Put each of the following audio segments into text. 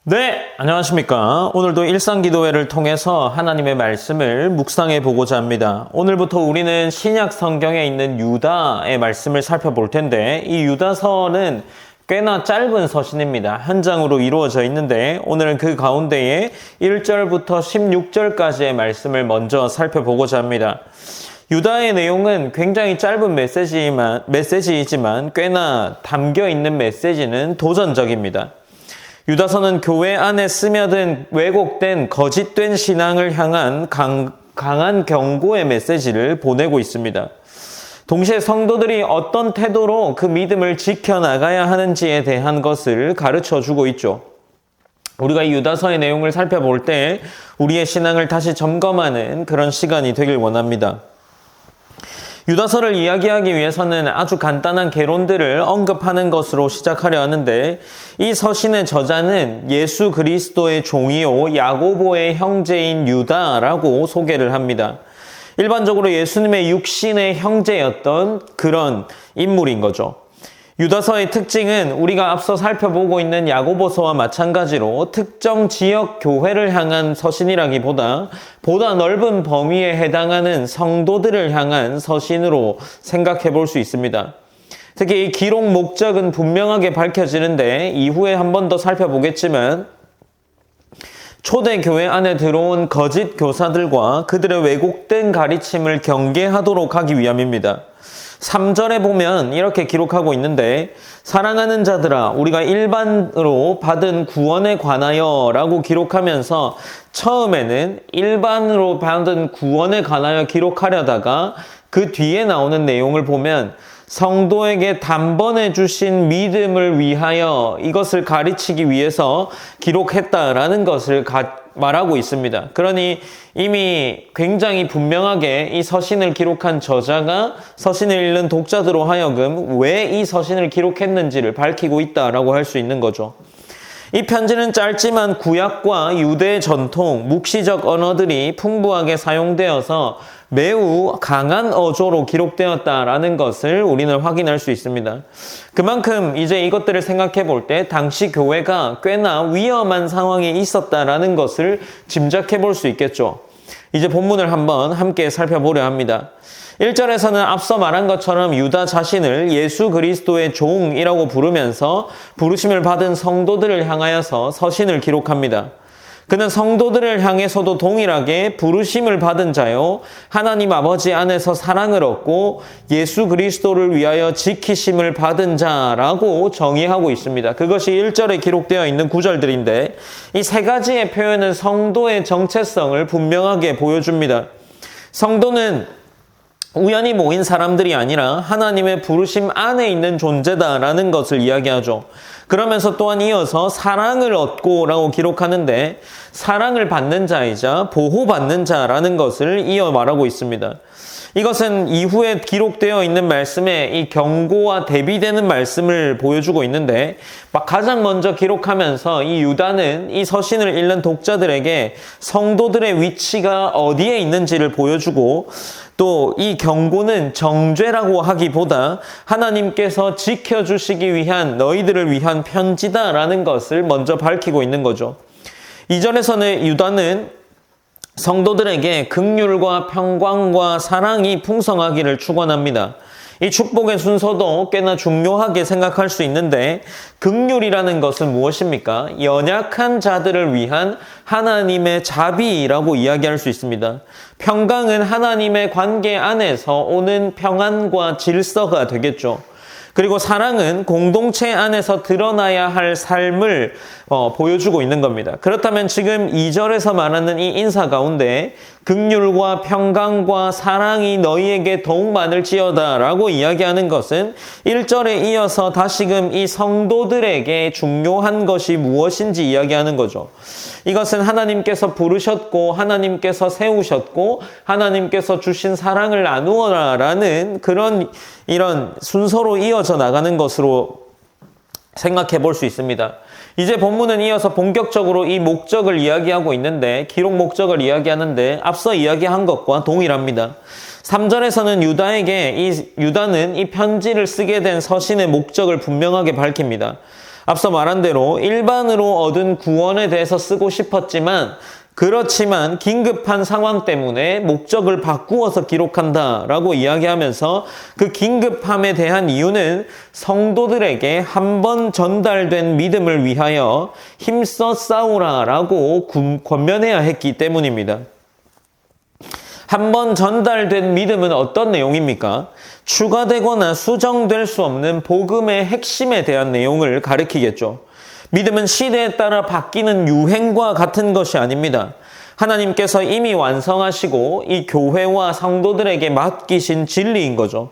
네, 안녕하십니까. 오늘도 일상기도회를 통해서 하나님의 말씀을 묵상해 보고자 합니다. 오늘부터 우리는 신약 성경에 있는 유다의 말씀을 살펴볼 텐데, 이 유다서는 꽤나 짧은 서신입니다. 한 장으로 이루어져 있는데, 오늘은 그 가운데에 1절부터 16절까지의 말씀을 먼저 살펴보고자 합니다. 유다의 내용은 굉장히 짧은 메시지이지만 꽤나 담겨 있는 메시지는 도전적입니다. 유다서는 교회 안에 스며든 왜곡된 거짓된 신앙을 향한 강한 경고의 메시지를 보내고 있습니다. 동시에 성도들이 어떤 태도로 그 믿음을 지켜나가야 하는지에 대한 것을 가르쳐주고 있죠. 우리가 이 유다서의 내용을 살펴볼 때 우리의 신앙을 다시 점검하는 그런 시간이 되길 원합니다. 유다서를 이야기하기 위해서는 아주 간단한 개론들을 언급하는 것으로 시작하려 하는데, 이 서신의 저자는 예수 그리스도의 종이요 야고보의 형제인 유다라고 소개를 합니다. 일반적으로 예수님의 육신의 형제였던 그런 인물인 거죠. 유다서의 특징은 우리가 앞서 살펴보고 있는 야고보서와 마찬가지로 특정 지역 교회를 향한 서신이라기보다 보다 넓은 범위에 해당하는 성도들을 향한 서신으로 생각해 볼 수 있습니다. 특히 이 기록 목적은 분명하게 밝혀지는데, 이후에 한 번 더 살펴보겠지만 초대 교회 안에 들어온 거짓 교사들과 그들의 왜곡된 가르침을 경계하도록 하기 위함입니다. 3절에 보면 이렇게 기록하고 있는데, 사랑하는 자들아 우리가 일반으로 받은 구원에 관하여 라고 기록하면서 처음에는 일반으로 받은 구원에 관하여 기록하려다가 그 뒤에 나오는 내용을 보면 성도에게 단번에 주신 믿음을 위하여 이것을 가르치기 위해서 기록했다라는 것을 말하고 있습니다. 그러니 이미 굉장히 분명하게 이 서신을 기록한 저자가 서신을 읽는 독자들로 하여금 왜 이 서신을 기록했는지를 밝히고 있다라고 할 수 있는 거죠. 이 편지는 짧지만 구약과 유대 전통, 묵시적 언어들이 풍부하게 사용되어서 매우 강한 어조로 기록되었다라는 것을 우리는 확인할 수 있습니다. 그만큼 이제 이것들을 생각해 볼 때 당시 교회가 꽤나 위험한 상황에 있었다라는 것을 짐작해 볼 수 있겠죠. 이제 본문을 한번 함께 살펴보려 합니다. 1절에서는 앞서 말한 것처럼 유다 자신을 예수 그리스도의 종이라고 부르면서 부르심을 받은 성도들을 향하여서 서신을 기록합니다. 그는 성도들을 향해서도 동일하게 부르심을 받은 자요 하나님 아버지 안에서 사랑을 얻고 예수 그리스도를 위하여 지키심을 받은 자라고 정의하고 있습니다. 그것이 1절에 기록되어 있는 구절들인데, 이 세 가지의 표현은 성도의 정체성을 분명하게 보여줍니다. 성도는 우연히 모인 사람들이 아니라 하나님의 부르심 안에 있는 존재다라는 것을 이야기하죠. 그러면서 또한 이어서 사랑을 얻고 라고 기록하는데, 사랑을 받는 자이자 보호받는 자라는 것을 이어 말하고 있습니다. 이것은 이후에 기록되어 있는 말씀에 이 경고와 대비되는 말씀을 보여주고 있는데, 가장 먼저 기록하면서 이 유다는 이 서신을 읽는 독자들에게 성도들의 위치가 어디에 있는지를 보여주고, 또 이 경고는 정죄라고 하기보다 하나님께서 지켜주시기 위한 너희들을 위한 편지다라는 것을 먼저 밝히고 있는 거죠. 2절에서는 유다는 성도들에게 긍휼과 평강과 사랑이 풍성하기를 축원합니다. 이 축복의 순서도 꽤나 중요하게 생각할 수 있는데, 긍휼이라는 것은 무엇입니까? 연약한 자들을 위한 하나님의 자비라고 이야기할 수 있습니다. 평강은 하나님의 관계 안에서 오는 평안과 질서가 되겠죠. 그리고 사랑은 공동체 안에서 드러나야 할 삶을 보여주고 있는 겁니다. 그렇다면 지금 2절에서 말하는 이 인사 가운데 긍휼과 평강과 사랑이 너희에게 더욱 많을지어다 라고 이야기하는 것은 1절에 이어서 다시금 이 성도들에게 중요한 것이 무엇인지 이야기하는 거죠. 이것은 하나님께서 부르셨고 하나님께서 세우셨고 하나님께서 주신 사랑을 나누어라 라는 이런 순서로 이어져 나가는 것으로 생각해 볼 수 있습니다. 이제 본문은 이어서 본격적으로 이 목적을 이야기하고 있는데, 기록 목적을 이야기하는데 앞서 이야기한 것과 동일합니다. 3절에서는 유다는 이 편지를 쓰게 된 서신의 목적을 분명하게 밝힙니다. 앞서 말한 대로 일반으로 얻은 구원에 대해서 쓰고 싶었지만 그렇지만 긴급한 상황 때문에 목적을 바꾸어서 기록한다라고 이야기하면서 그 긴급함에 대한 이유는 성도들에게 한 번 전달된 믿음을 위하여 힘써 싸우라라고 권면해야 했기 때문입니다. 한 번 전달된 믿음은 어떤 내용입니까? 추가되거나 수정될 수 없는 복음의 핵심에 대한 내용을 가리키겠죠. 믿음은 시대에 따라 바뀌는 유행과 같은 것이 아닙니다. 하나님께서 이미 완성하시고 이 교회와 성도들에게 맡기신 진리인 거죠.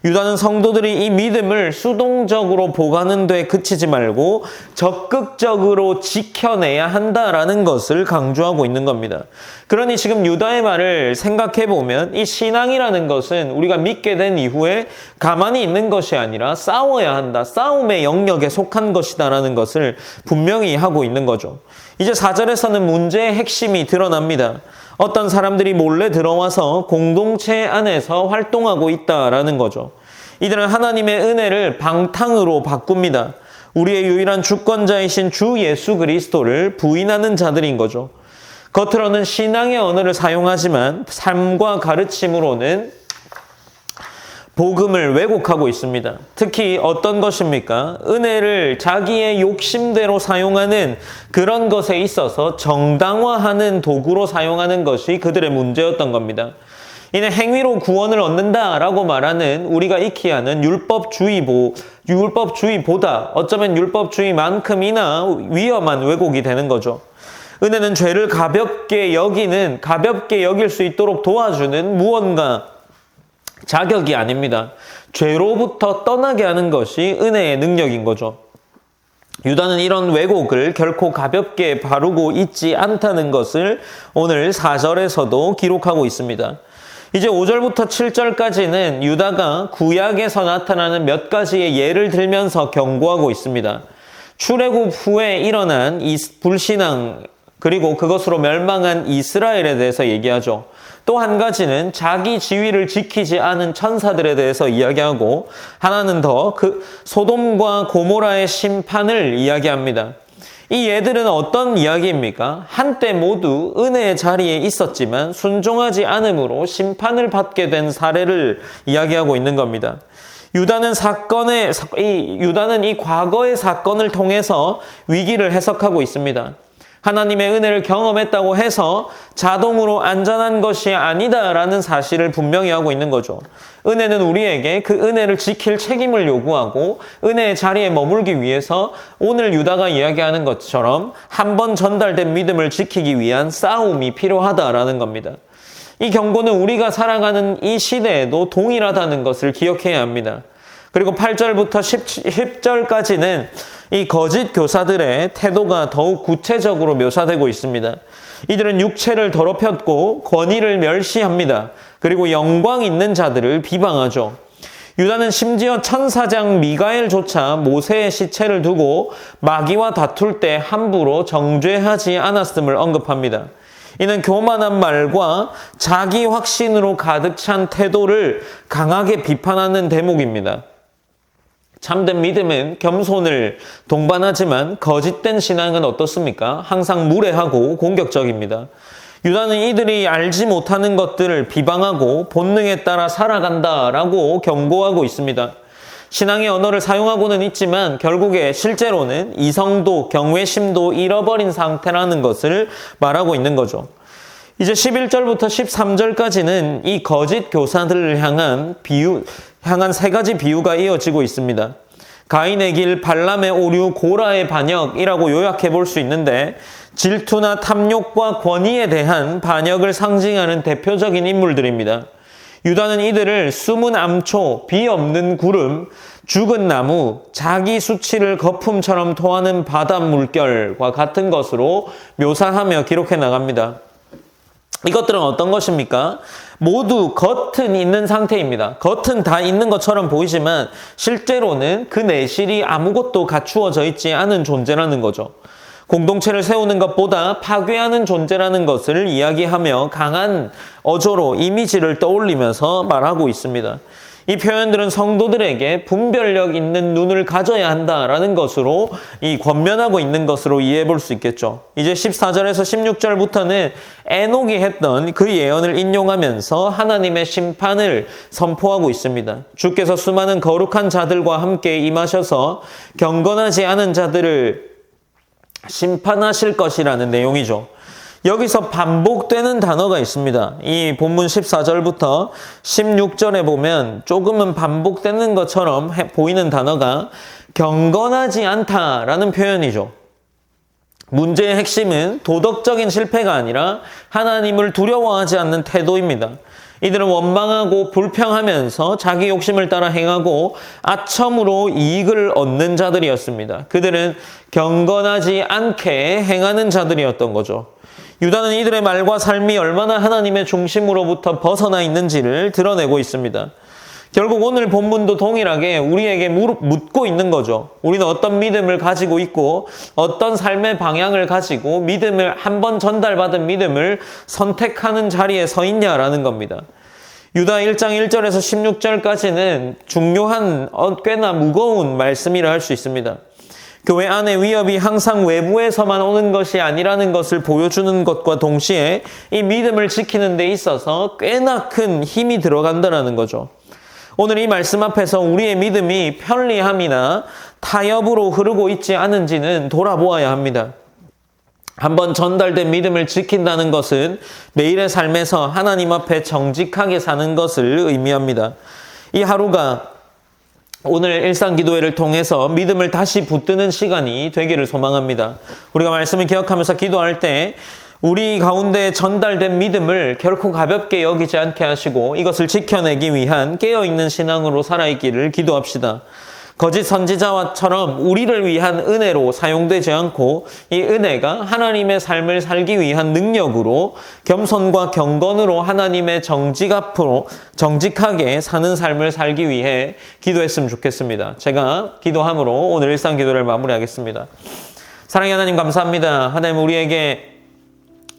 유다는 성도들이 이 믿음을 수동적으로 보관하는 데 그치지 말고 적극적으로 지켜내야 한다라는 것을 강조하고 있는 겁니다. 그러니 지금 유다의 말을 생각해 보면 이 신앙이라는 것은 우리가 믿게 된 이후에 가만히 있는 것이 아니라 싸워야 한다. 싸움의 영역에 속한 것이다라는 것을 분명히 하고 있는 거죠. 이제 4절에서는 문제의 핵심이 드러납니다. 어떤 사람들이 몰래 들어와서 공동체 안에서 활동하고 있다라는 거죠. 이들은 하나님의 은혜를 방탕으로 바꿉니다. 우리의 유일한 주권자이신 주 예수 그리스도를 부인하는 자들인 거죠. 겉으로는 신앙의 언어를 사용하지만 삶과 가르침으로는 복음을 왜곡하고 있습니다. 특히 어떤 것입니까? 은혜를 자기의 욕심대로 사용하는 그런 것에 있어서 정당화하는 도구로 사용하는 것이 그들의 문제였던 겁니다. 이는 행위로 구원을 얻는다라고 말하는 우리가 익히 하는 율법주의보다 어쩌면 율법주의만큼이나 위험한 왜곡이 되는 거죠. 은혜는 죄를 가볍게 여길 수 있도록 도와주는 무언가 자격이 아닙니다. 죄로부터 떠나게 하는 것이 은혜의 능력인 거죠. 유다는 이런 왜곡을 결코 가볍게 바르고 있지 않다는 것을 오늘 4절에서도 기록하고 있습니다. 이제 5절부터 7절까지는 유다가 구약에서 나타나는 몇 가지의 예를 들면서 경고하고 있습니다. 출애굽 후에 일어난 이 불신앙 그리고 그것으로 멸망한 이스라엘에 대해서 얘기하죠. 또 한 가지는 자기 지위를 지키지 않은 천사들에 대해서 이야기하고 하나는 더 그 소돔과 고모라의 심판을 이야기합니다. 이 예들은 어떤 이야기입니까? 한때 모두 은혜의 자리에 있었지만 순종하지 않음으로 심판을 받게 된 사례를 이야기하고 있는 겁니다. 유다는 이 과거의 사건을 통해서 위기를 해석하고 있습니다. 하나님의 은혜를 경험했다고 해서 자동으로 안전한 것이 아니다라는 사실을 분명히 하고 있는 거죠. 은혜는 우리에게 그 은혜를 지킬 책임을 요구하고 은혜의 자리에 머물기 위해서 오늘 유다가 이야기하는 것처럼 한 번 전달된 믿음을 지키기 위한 싸움이 필요하다라는 겁니다. 이 경고는 우리가 살아가는 이 시대에도 동일하다는 것을 기억해야 합니다. 그리고 8절부터 10절까지는 이 거짓 교사들의 태도가 더욱 구체적으로 묘사되고 있습니다. 이들은 육체를 더럽혔고 권위를 멸시합니다. 그리고 영광 있는 자들을 비방하죠. 유다는 심지어 천사장 미가엘조차 모세의 시체를 두고 마귀와 다툴 때 함부로 정죄하지 않았음을 언급합니다. 이는 교만한 말과 자기 확신으로 가득 찬 태도를 강하게 비판하는 대목입니다. 참된 믿음은 겸손을 동반하지만 거짓된 신앙은 어떻습니까? 항상 무례하고 공격적입니다. 유다는 이들이 알지 못하는 것들을 비방하고 본능에 따라 살아간다라고 경고하고 있습니다. 신앙의 언어를 사용하고는 있지만 결국에 실제로는 이성도 경외심도 잃어버린 상태라는 것을 말하고 있는 거죠. 이제 11절부터 13절까지는 이 거짓 교사들을 향한 세 가지 비유가 이어지고 있습니다. 가인의 길, 발람의 오류, 고라의 반역이라고 요약해 볼 수 있는데 질투나 탐욕과 권위에 대한 반역을 상징하는 대표적인 인물들입니다. 유다는 이들을 숨은 암초, 비 없는 구름, 죽은 나무, 자기 수치를 거품처럼 토하는 바닷 물결과 같은 것으로 묘사하며 기록해 나갑니다. 이것들은 어떤 것입니까? 모두 겉은 있는 상태입니다. 겉은 다 있는 것처럼 보이지만 실제로는 그 내실이 아무것도 갖추어져 있지 않은 존재라는 거죠. 공동체를 세우는 것보다 파괴하는 존재라는 것을 이야기하며 강한 어조로 이미지를 떠올리면서 말하고 있습니다. 이 표현들은 성도들에게 분별력 있는 눈을 가져야 한다라는 것으로 이 권면하고 있는 것으로 이해해 볼 수 있겠죠. 이제 14절에서 16절부터는 에녹이 했던 그 예언을 인용하면서 하나님의 심판을 선포하고 있습니다. 주께서 수많은 거룩한 자들과 함께 임하셔서 경건하지 않은 자들을 심판하실 것이라는 내용이죠. 여기서 반복되는 단어가 있습니다. 이 본문 14절부터 16절에 보면 조금은 반복되는 것처럼 보이는 단어가 경건하지 않다라는 표현이죠. 문제의 핵심은 도덕적인 실패가 아니라 하나님을 두려워하지 않는 태도입니다. 이들은 원망하고 불평하면서 자기 욕심을 따라 행하고 아첨으로 이익을 얻는 자들이었습니다. 그들은 경건하지 않게 행하는 자들이었던 거죠. 유다는 이들의 말과 삶이 얼마나 하나님의 중심으로부터 벗어나 있는지를 드러내고 있습니다. 결국 오늘 본문도 동일하게 우리에게 묻고 있는 거죠. 우리는 어떤 믿음을 가지고 있고 어떤 삶의 방향을 가지고 믿음을 한번 전달받은 믿음을 선택하는 자리에 서 있냐라는 겁니다. 유다 1장 1절에서 16절까지는 중요한 꽤나 무거운 말씀이라 할 수 있습니다. 교회 안에 위협이 항상 외부에서만 오는 것이 아니라는 것을 보여주는 것과 동시에 이 믿음을 지키는 데 있어서 꽤나 큰 힘이 들어간다는 거죠. 오늘 이 말씀 앞에서 우리의 믿음이 편리함이나 타협으로 흐르고 있지 않은지는 돌아보아야 합니다. 한번 전달된 믿음을 지킨다는 것은 매일의 삶에서 하나님 앞에 정직하게 사는 것을 의미합니다. 이 하루가 오늘 일상기도회를 통해서 믿음을 다시 붙드는 시간이 되기를 소망합니다. 우리가 말씀을 기억하면서 기도할 때 우리 가운데 전달된 믿음을 결코 가볍게 여기지 않게 하시고 이것을 지켜내기 위한 깨어있는 신앙으로 살아있기를 기도합시다. 거짓 선지자와처럼 우리를 위한 은혜로 사용되지 않고 이 은혜가 하나님의 삶을 살기 위한 능력으로 겸손과 경건으로 하나님의 정직 앞으로 정직하게 사는 삶을 살기 위해 기도했으면 좋겠습니다. 제가 기도함으로 오늘 일상기도를 마무리하겠습니다. 사랑의 하나님 감사합니다. 하나님 우리에게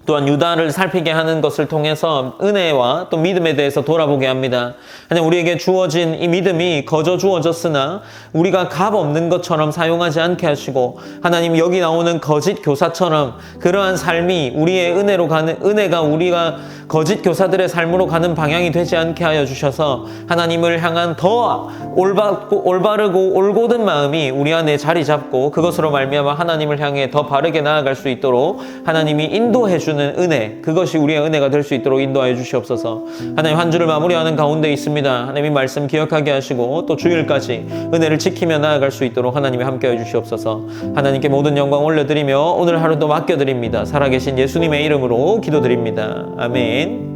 또한 유다를 살피게 하는 것을 통해서 은혜와 또 믿음에 대해서 돌아보게 합니다. 하나님 우리에게 주어진 이 믿음이 거저 주어졌으나 우리가 값 없는 것처럼 사용하지 않게 하시고 하나님 여기 나오는 거짓 교사처럼 그러한 삶이 우리의 은혜로 가는 은혜가 우리가 거짓 교사들의 삶으로 가는 방향이 되지 않게 하여 주셔서 하나님을 향한 더 올바르고 올곧은 마음이 우리 안에 자리 잡고 그것으로 말미암아 하나님을 향해 더 바르게 나아갈 수 있도록 하나님이 인도해 주는 은혜, 그것이 우리의 은혜가 될 수 있도록 인도하여 주시옵소서. 하나님 한 주를 마무리하는 가운데 있습니다. 하나님의 말씀 기억하게 하시고 또 주일까지 은혜를 지키며 나아갈 수 있도록 하나님이 함께해 주시옵소서. 하나님께 모든 영광 올려드리며 오늘 하루도 맡겨드립니다. 살아계신 예수님의 이름으로 기도드립니다. 아멘.